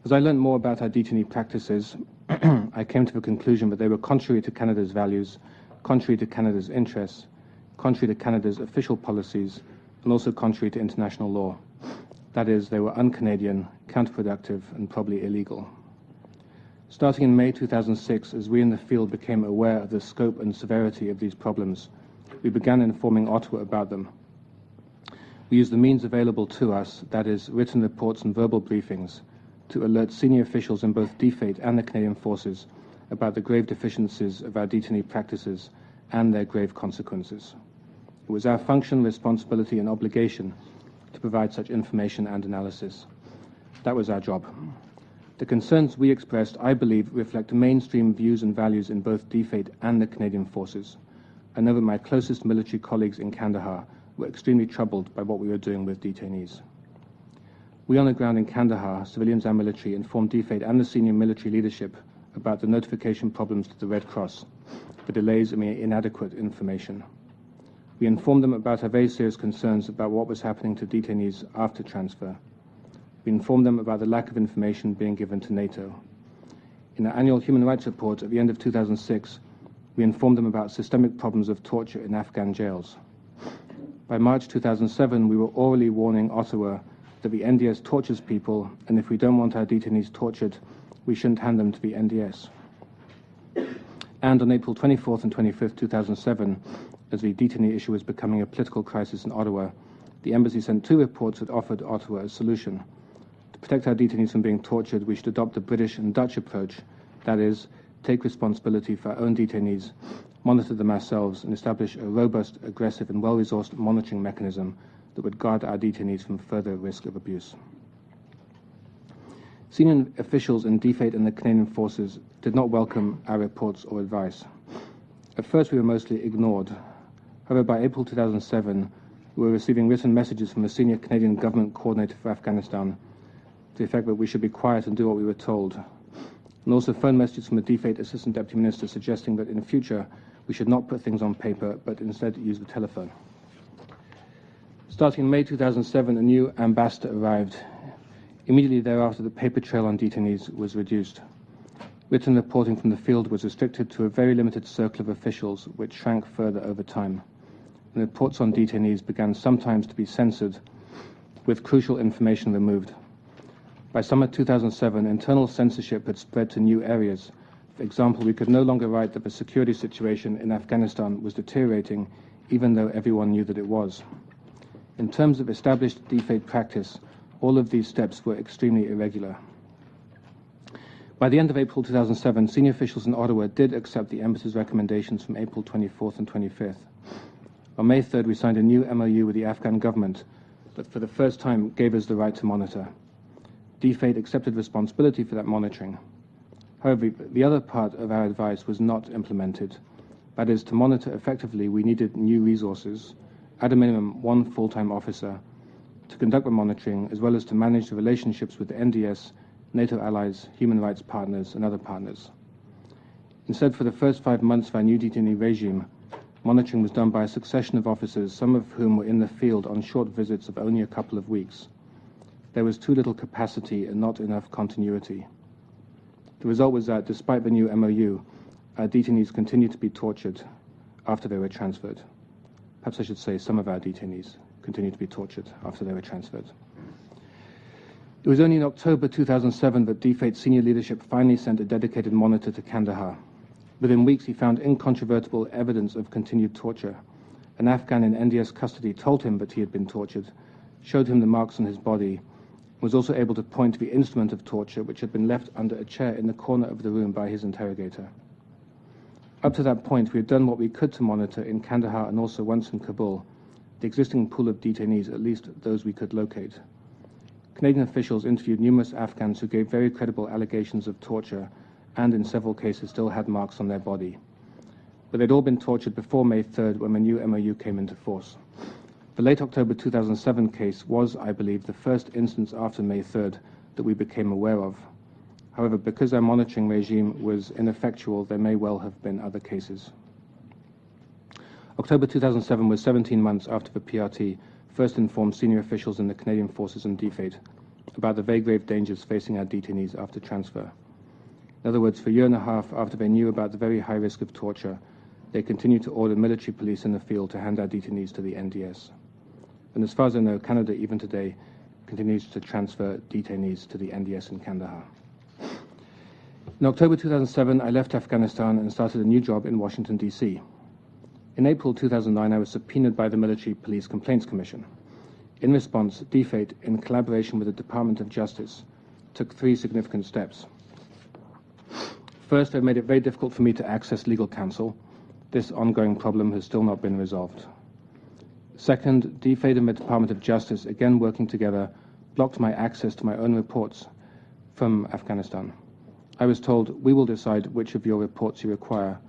As I learned more about our detainee practices, I came to the conclusion that they were contrary to Canada's values, contrary to Canada's interests, contrary to Canada's official policies, and also contrary to international law. That is, they were un-Canadian, counterproductive, and probably illegal. Starting in May 2006, as we in the field became aware of the scope and severity of these problems, we began informing Ottawa about them. We used the means available to us, that is, written reports and verbal briefings, to alert senior officials in both DFATE and the Canadian Forces about the grave deficiencies of our detainee practices and their grave consequences. It was our function, responsibility, and obligation to provide such information and analysis. That was our job. The concerns we expressed, I believe, reflect mainstream views and values in both DFATE and the Canadian Forces. I know that my closest military colleagues in Kandahar were extremely troubled by what we were doing with detainees. We on the ground in Kandahar, civilians and military, informed DFATE and the senior military leadership about the notification problems to the Red Cross, the delays and the inadequate information. We informed them about our very serious concerns about what was happening to detainees after transfer. We informed them about the lack of information being given to NATO. In our annual human rights report at the end of 2006, we informed them about systemic problems of torture in Afghan jails. By March 2007, we were orally warning Ottawa that the NDS tortures people, and if we don't want our detainees tortured, we shouldn't hand them to the NDS. And on April 24th and 25th, 2007, as the detainee issue was becoming a political crisis in Ottawa, the embassy sent 2 reports that offered Ottawa a solution. To protect our detainees from being tortured, we should adopt the British and Dutch approach, that is, take responsibility for our own detainees, monitor them ourselves, and establish a robust, aggressive, and well-resourced monitoring mechanism that would guard our detainees from further risk of abuse. Senior officials in DFATE and the Canadian Forces did not welcome our reports or advice. At first, we were mostly ignored. However, by April 2007, we were receiving written messages from the senior Canadian government coordinator for Afghanistan to the effect that we should be quiet and do what we were told, and also phone messages from the DFATE Assistant Deputy Minister suggesting that in the future we should not put things on paper but instead use the telephone. Starting in May 2007, a new ambassador arrived. Immediately thereafter, the paper trail on detainees was reduced. Written reporting from the field was restricted to a very limited circle of officials, which shrank further over time. And reports on detainees began sometimes to be censored, with crucial information removed. By summer 2007, internal censorship had spread to new areas. For example, we could no longer write that the security situation in Afghanistan was deteriorating, even though everyone knew that it was. In terms of established DFATE practice, all of these steps were extremely irregular. By the end of April 2007, senior officials in Ottawa did accept the embassy's recommendations from April 24th and 25th. On May 3rd, we signed a new MOU with the Afghan government that for the first time gave us the right to monitor. DFATE accepted responsibility for that monitoring. However, the other part of our advice was not implemented. That is, to monitor effectively, we needed new resources, at a minimum 1 full-time officer, to conduct the monitoring, as well as to manage the relationships with the NDS, NATO allies, human rights partners, and other partners. Instead, for the first 5 months of our new detainee regime, monitoring was done by a succession of officers, some of whom were in the field on short visits of only a couple of weeks. There was too little capacity and not enough continuity. The result was that, despite the new MOU, our detainees continued to be tortured after they were transferred. Perhaps I should say some of our detainees continued to be tortured after they were transferred. It was only in October 2007 that DFATE senior leadership finally sent a dedicated monitor to Kandahar. Within weeks, he found incontrovertible evidence of continued torture. An Afghan in NDS custody told him that he had been tortured, showed him the marks on his body, was also able to point to the instrument of torture which had been left under a chair in the corner of the room by his interrogator. Up to that point, we had done what we could to monitor in Kandahar and also once in Kabul, the existing pool of detainees, at least those we could locate. Canadian officials interviewed numerous Afghans who gave very credible allegations of torture and in several cases still had marks on their body. But they'd all been tortured before May 3rd when the new MOU came into force. The late October 2007 case was, I believe, the first instance after May 3rd that we became aware of. However, because our monitoring regime was ineffectual, there may well have been other cases. October 2007 was 17 months after the PRT first informed senior officials in the Canadian Forces and DFATE about the very grave dangers facing our detainees after transfer. In other words, for a year and a half after they knew about the very high risk of torture, they continued to order military police in the field to hand our detainees to the NDS. And as far as I know, Canada, even today, continues to transfer detainees to the NDS in Kandahar. In October 2007, I left Afghanistan and started a new job in Washington, D.C. In April 2009, I was subpoenaed by the Military Police Complaints Commission. In response, DFATE, in collaboration with the Department of Justice, took 3 significant steps. First, they made it very difficult for me to access legal counsel. This ongoing problem has still not been resolved. Second, DFATE and the Department of Justice, again working together, blocked my access to my own reports from Afghanistan. I was told, "We will decide which of your reports you require,"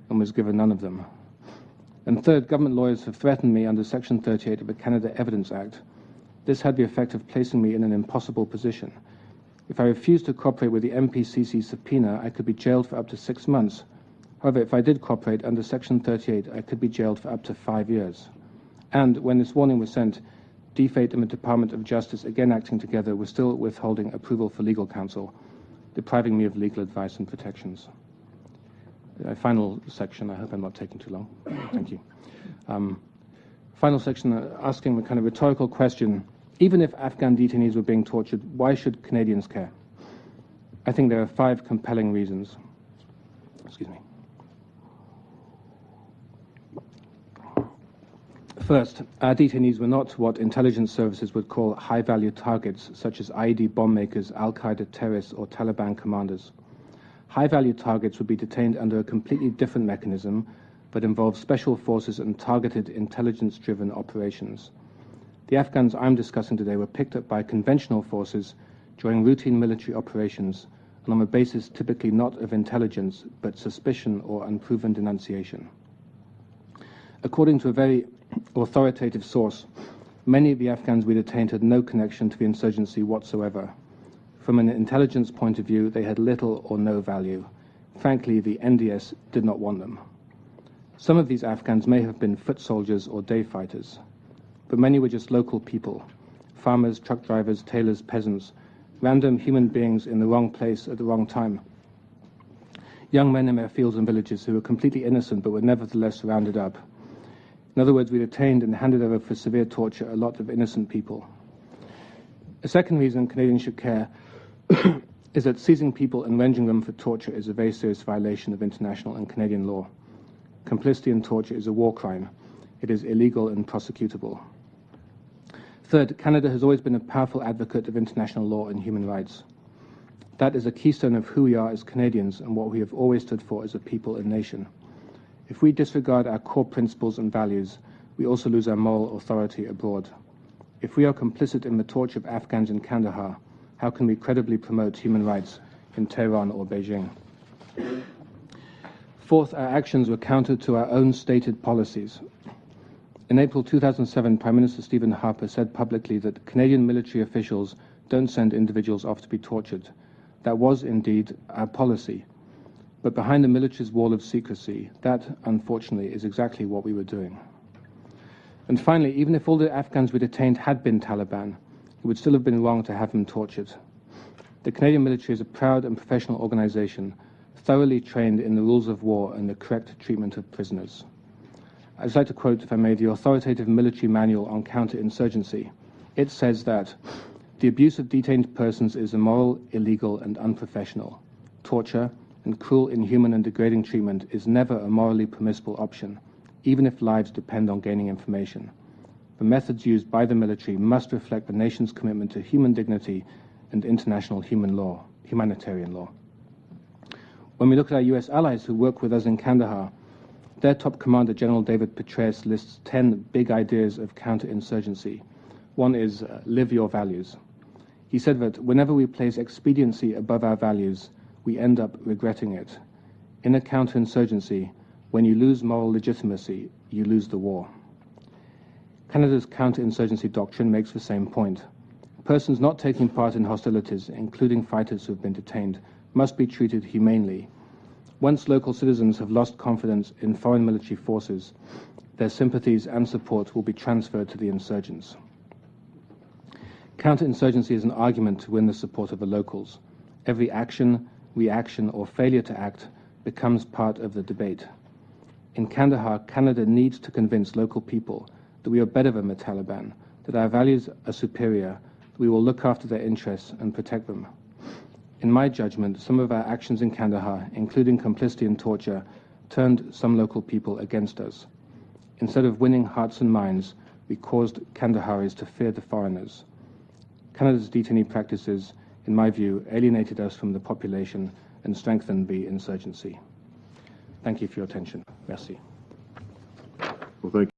and was given none of them. And third, government lawyers have threatened me under Section 38 of the Canada Evidence Act. This had the effect of placing me in an impossible position. If I refused to cooperate with the MPCC subpoena, I could be jailed for up to 6 months. However, if I did cooperate under Section 38, I could be jailed for up to 5 years. And when this warning was sent, DFATE and the Department of Justice, again acting together, were still withholding approval for legal counsel, depriving me of legal advice and protections. A final section, I hope I'm not taking too long. Thank you. Final section, asking the kind of rhetorical question, even if Afghan detainees were being tortured, why should Canadians care? I think there are 5 compelling reasons. Excuse me. First, our detainees were not what intelligence services would call high-value targets, such as IED bomb makers, al-Qaeda terrorists, or Taliban commanders. High-value targets would be detained under a completely different mechanism that involves special forces and targeted intelligence-driven operations. The Afghans I'm discussing today were picked up by conventional forces during routine military operations and on a basis typically not of intelligence, but suspicion or unproven denunciation. According to a very authoritative source, many of the Afghans we detained had no connection to the insurgency whatsoever. From an intelligence point of view, they had little or no value. Frankly, the NDS did not want them. Some of these Afghans may have been foot soldiers or day fighters, but many were just local people, farmers, truck drivers, tailors, peasants, random human beings in the wrong place at the wrong time. Young men in their fields and villages who were completely innocent but were nevertheless rounded up. In other words, we detained and handed over for severe torture a lot of innocent people. A second reason Canadians should care is that seizing people and ranging them for torture is a very serious violation of international and Canadian law. Complicity in torture is a war crime. It is illegal and prosecutable. Third, Canada has always been a powerful advocate of international law and human rights. That is a keystone of who we are as Canadians and what we have always stood for as a people and nation. If we disregard our core principles and values, we also lose our moral authority abroad. If we are complicit in the torture of Afghans in Kandahar, how can we credibly promote human rights in Tehran or Beijing? Fourth, our actions were counter to our own stated policies. In April 2007, Prime Minister Stephen Harper said publicly that Canadian military officials don't send individuals off to be tortured. That was indeed our policy. But behind the military's wall of secrecy, that, unfortunately, is exactly what we were doing. And finally, even if all the Afghans we detained had been Taliban, it would still have been wrong to have them tortured. The Canadian military is a proud and professional organization, thoroughly trained in the rules of war and the correct treatment of prisoners. I'd like to quote, if I may, the authoritative military manual on counterinsurgency. It says that the abuse of detained persons is immoral, illegal, and unprofessional. Torture and cruel, inhuman, and degrading treatment is never a morally permissible option, even if lives depend on gaining information. The methods used by the military must reflect the nation's commitment to human dignity and international humanitarian law. When we look at our U.S. allies who work with us in Kandahar, their top commander, General David Petraeus, lists 10 big ideas of counterinsurgency. One is live your values. He said that whenever we place expediency above our values, we end up regretting it. In a counterinsurgency, when you lose moral legitimacy, you lose the war. Canada's counterinsurgency doctrine makes the same point. Persons not taking part in hostilities, including fighters who have been detained, must be treated humanely. Once local citizens have lost confidence in foreign military forces, their sympathies and support will be transferred to the insurgents. Counterinsurgency is an argument to win the support of the locals. Every action, reaction, or failure to act becomes part of the debate. In Kandahar, Canada needs to convince local people that we are better than the Taliban, that our values are superior, that we will look after their interests and protect them. In my judgment, some of our actions in Kandahar, including complicity in torture, turned some local people against us. Instead of winning hearts and minds, we caused Kandaharis to fear the foreigners. Canada's detainee practices, in my view, alienated us from the population and strengthened the insurgency. Thank you for your attention. Merci. Well, thank you.